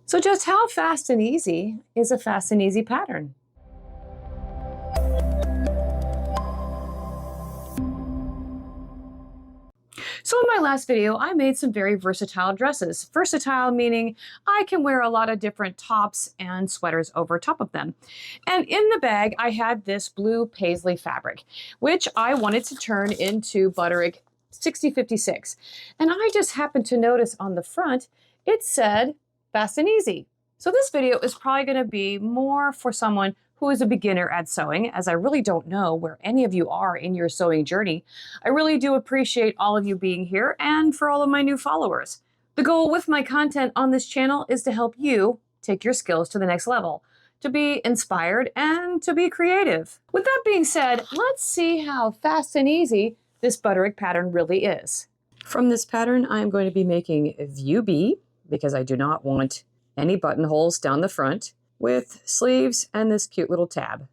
So just how fast and easy is a fast and easy pattern? So in my last video, I made some very versatile dresses. Versatile meaning I can wear a lot of different tops and sweaters over top of them. And in the bag, I had this blue paisley fabric, which I wanted to turn into Butterick 6056. And I just happened to notice on the front, it said fast and easy. So this video is probably going to be more for someone who is a beginner at sewing, as I really don't know where any of you are in your sewing journey. I really do appreciate all of you being here and for all of my new followers. The goal with my content on this channel is to help you take your skills to the next level, to be inspired and to be creative. With that being said, let's see how fast and easy this Butterick pattern really is. From this pattern, I'm going to be making view B because I do not want any buttonholes down the front, with sleeves and this cute little tab.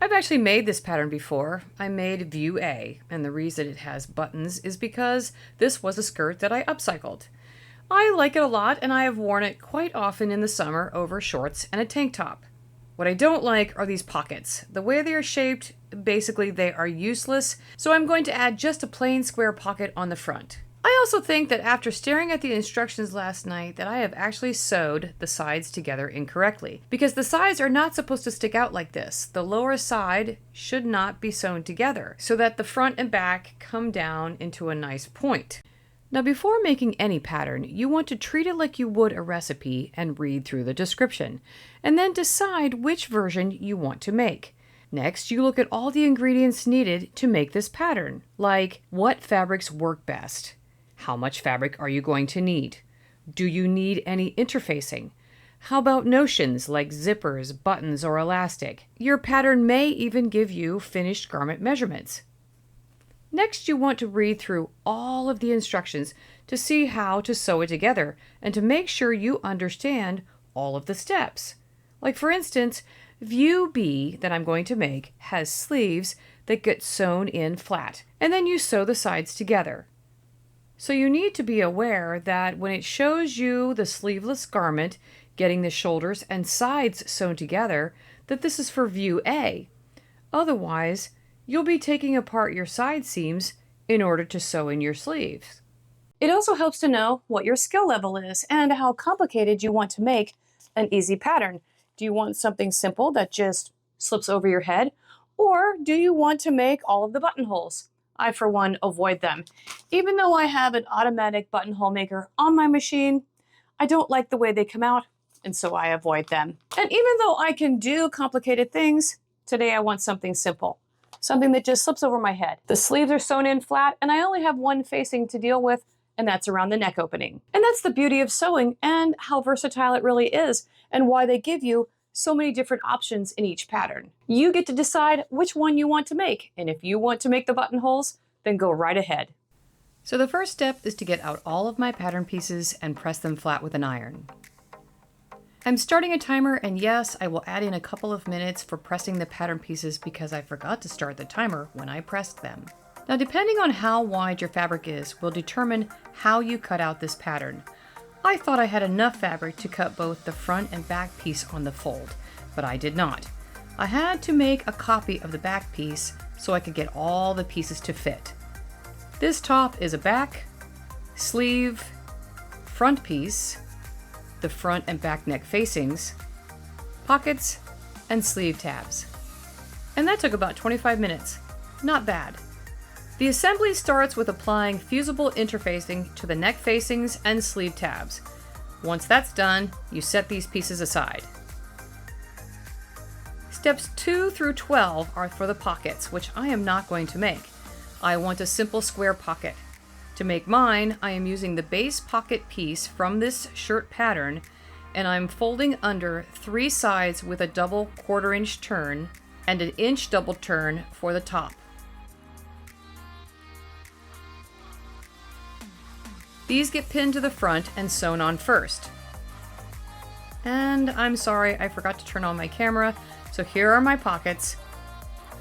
I've actually made this pattern before. I made view A, and the reason it has buttons is because this was a skirt that I upcycled. I like it a lot, and I have worn it quite often in the summer over shorts and a tank top. What I don't like are these pockets. The way they are shaped, basically they are useless, so I'm going to add just a plain square pocket on the front. I also think that after staring at the instructions last night that I have actually sewed the sides together incorrectly, because the sides are not supposed to stick out like this. The lower side should not be sewn together so that the front and back come down into a nice point. Now before making any pattern, you want to treat it like you would a recipe and read through the description, and then decide which version you want to make. Next, you look at all the ingredients needed to make this pattern, like what fabrics work best. How much fabric are you going to need? Do you need any interfacing? How about notions like zippers, buttons, or elastic? Your pattern may even give you finished garment measurements. Next, you want to read through all of the instructions to see how to sew it together and to make sure you understand all of the steps. Like for instance, view B that I'm going to make has sleeves that get sewn in flat, and then you sew the sides together. So you need to be aware that when it shows you the sleeveless garment getting the shoulders and sides sewn together, that this is for view A. Otherwise, you'll be taking apart your side seams in order to sew in your sleeves. It also helps to know what your skill level is and how complicated you want to make an easy pattern. Do you want something simple that just slips over your head? Or do you want to make all of the buttonholes? I, for one, avoid them. Even though I have an automatic buttonhole maker on my machine, I don't like the way they come out, and so I avoid them. And even though I can do complicated things, today I want something simple. Something that just slips over my head. The sleeves are sewn in flat, and I only have one facing to deal with, and that's around the neck opening. And that's the beauty of sewing and how versatile it really is, and why they give you so many different options in each pattern. You get to decide which one you want to make, and if you want to make the buttonholes, then go right ahead. So the first step is to get out all of my pattern pieces and press them flat with an iron. I'm starting a timer, and yes, I will add in a couple of minutes for pressing the pattern pieces because I forgot to start the timer when I pressed them. Now, depending on how wide your fabric is will determine how you cut out this pattern. I thought I had enough fabric to cut both the front and back piece on the fold, but I did not. I had to make a copy of the back piece so I could get all the pieces to fit. This top is a back, sleeve, front piece, the front and back neck facings, pockets, and sleeve tabs. And that took about 25 minutes. Not bad. The assembly starts with applying fusible interfacing to the neck facings and sleeve tabs. Once that's done, you set these pieces aside. Steps 2 through 12 are for the pockets, which I am not going to make. I want a simple square pocket. To make mine, I am using the base pocket piece from this shirt pattern, and I'm folding under 3 sides with a double 1/4 inch turn and an inch double turn for the top. These get pinned to the front and sewn on first. And I'm sorry, I forgot to turn on my camera, so here are my pockets,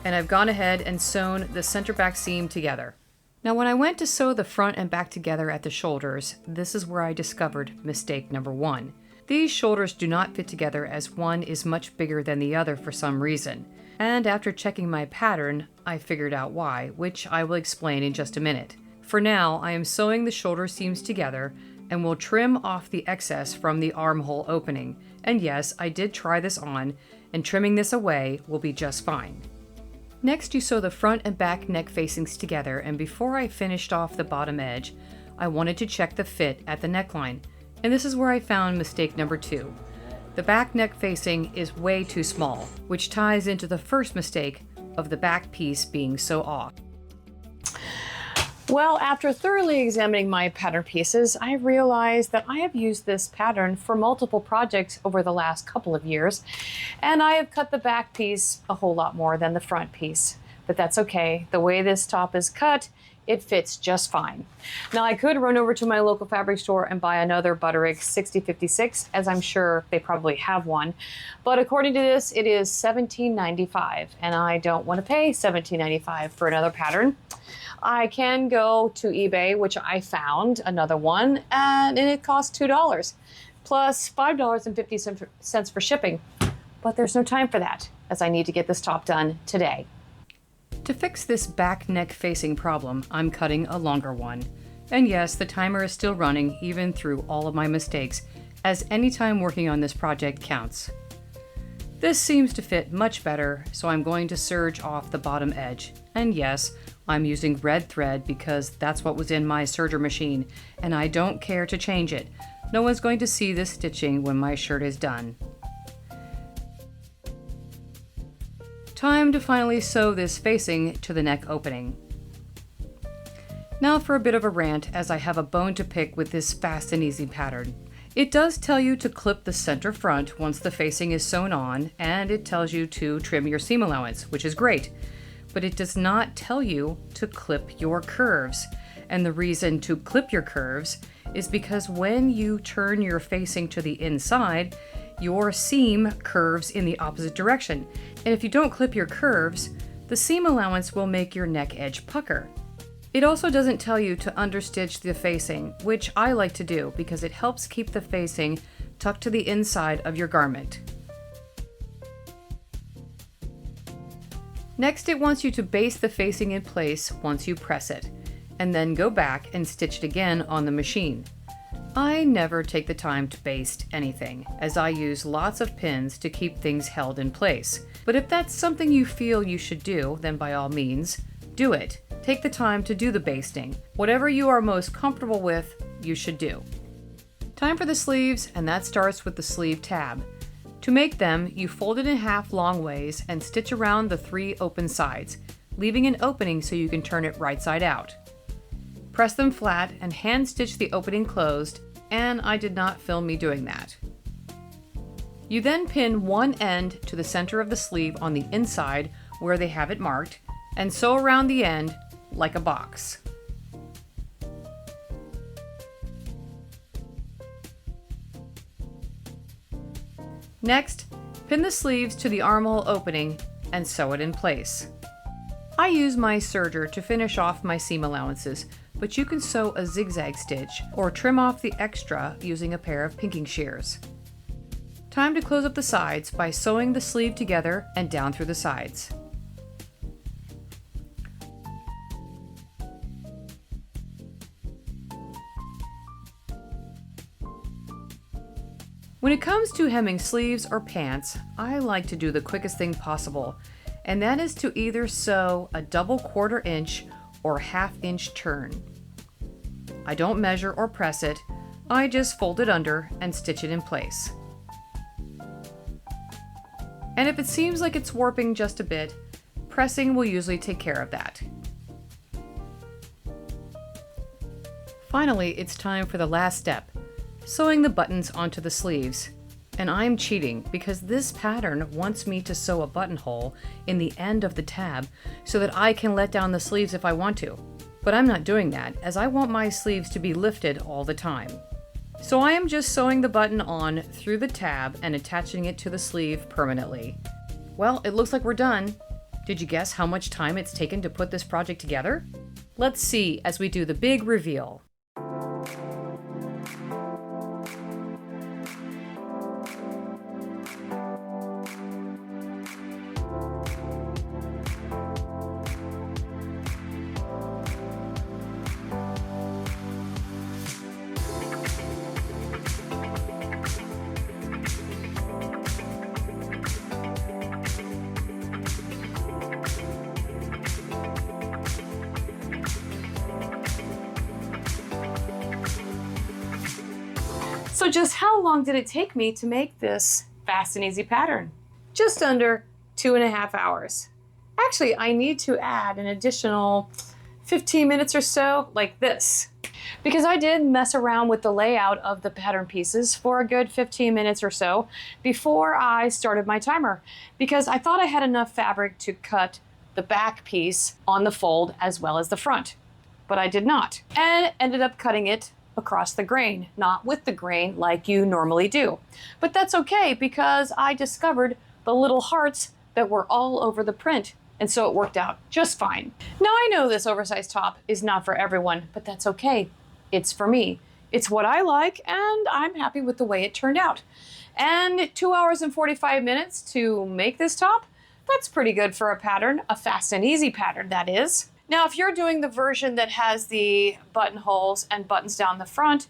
and I've gone ahead and sewn the center back seam together. Now when I went to sew the front and back together at the shoulders, this is where I discovered mistake number 1. These shoulders do not fit together as one is much bigger than the other for some reason. And after checking my pattern, I figured out why, which I will explain in just a minute. For now, I am sewing the shoulder seams together and will trim off the excess from the armhole opening. And yes, I did try this on, and trimming this away will be just fine. Next, you sew the front and back neck facings together, and before I finished off the bottom edge, I wanted to check the fit at the neckline. And this is where I found mistake number 2. The back neck facing is way too small, which ties into the first mistake of the back piece being so off. Well, after thoroughly examining my pattern pieces, I realized that I have used this pattern for multiple projects over the last couple of years, and I have cut the back piece a whole lot more than the front piece. But that's okay. The way this top is cut, it fits just fine. Now, I could run over to my local fabric store and buy another Butterick 6056, as I'm sure they probably have one. But according to this, it is $17.95, and I don't want to pay $17.95 for another pattern. I can go to eBay, which I found another one, and it costs $2, plus $5.50 for shipping. But there's no time for that, as I need to get this top done today. To fix this back neck facing problem, I'm cutting a longer one. And yes, the timer is still running even through all of my mistakes, as any time working on this project counts. This seems to fit much better, so I'm going to serge off the bottom edge. And yes, I'm using red thread because that's what was in my serger machine, and I don't care to change it. No one's going to see this stitching when my shirt is done. Time to finally sew this facing to the neck opening. Now for a bit of a rant, as I have a bone to pick with this fast and easy pattern. It does tell you to clip the center front once the facing is sewn on, and it tells you to trim your seam allowance, which is great. But it does not tell you to clip your curves. And the reason to clip your curves is because when you turn your facing to the inside, your seam curves in the opposite direction. And if you don't clip your curves, the seam allowance will make your neck edge pucker. It also doesn't tell you to understitch the facing, which I like to do because it helps keep the facing tucked to the inside of your garment. Next, it wants you to baste the facing in place once you press it, and then go back and stitch it again on the machine. I never take the time to baste anything, as I use lots of pins to keep things held in place. But if that's something you feel you should do, then by all means, do it. Take the time to do the basting. Whatever you are most comfortable with, you should do. Time for the sleeves, and that starts with the sleeve tab. To make them, you fold it in half long ways and stitch around the 3 open sides, leaving an opening so you can turn it right side out. Press them flat and hand stitch the opening closed, and I did not film me doing that. You then pin one end to the center of the sleeve on the inside where they have it marked, and sew around the end like a box. Next, pin the sleeves to the armhole opening and sew it in place. I use my serger to finish off my seam allowances, but you can sew a zigzag stitch or trim off the extra using a pair of pinking shears. Time to close up the sides by sewing the sleeve together and down through the sides. When it comes to hemming sleeves or pants, I like to do the quickest thing possible, and that is to either sew a double 1/4 inch or 1/2 inch turn. I don't measure or press it, I just fold it under and stitch it in place. And if it seems like it's warping just a bit, pressing will usually take care of that. Finally, it's time for the last step, sewing the buttons onto the sleeves. And I'm cheating because this pattern wants me to sew a buttonhole in the end of the tab so that I can let down the sleeves if I want to. But I'm not doing that, as I want my sleeves to be lifted all the time. So I am just sewing the button on through the tab and attaching it to the sleeve permanently. Well, it looks like we're done. Did you guess how much time it's taken to put this project together? Let's see as we do the big reveal. So just how long did it take me to make this fast and easy pattern? Just under 2.5 hours. Actually, I need to add an additional 15 minutes or so, like this, because I did mess around with the layout of the pattern pieces for a good 15 minutes or so before I started my timer, because I thought I had enough fabric to cut the back piece on the fold as well as the front, but I did not, and ended up cutting it across the grain, not with the grain like you normally do. But that's okay, because I discovered the little hearts that were all over the print, and so it worked out just fine. Now I know this oversized top is not for everyone, but that's okay. It's for me. It's what I like, and I'm happy with the way it turned out. And 2 hours and 45 minutes to make this top, that's pretty good for a pattern, a fast and easy pattern, that is. Now, if you're doing the version that has the buttonholes and buttons down the front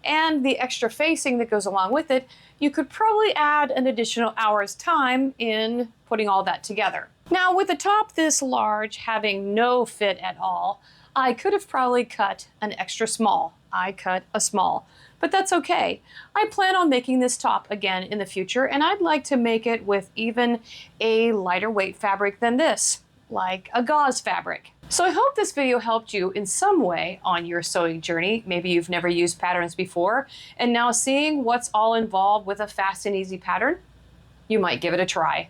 and the extra facing that goes along with it, you could probably add an additional hour's time in putting all that together. Now, with a top this large having no fit at all, I could have probably cut an extra small. I cut a small, but that's okay. I plan on making this top again in the future, and I'd like to make it with even a lighter weight fabric than this, like a gauze fabric. So I hope this video helped you in some way on your sewing journey. Maybe you've never used patterns before, and now seeing what's all involved with a fast and easy pattern, you might give it a try.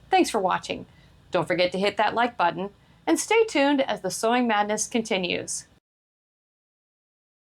Thanks for watching. Don't forget to hit that like button, and stay tuned as the sewing madness continues.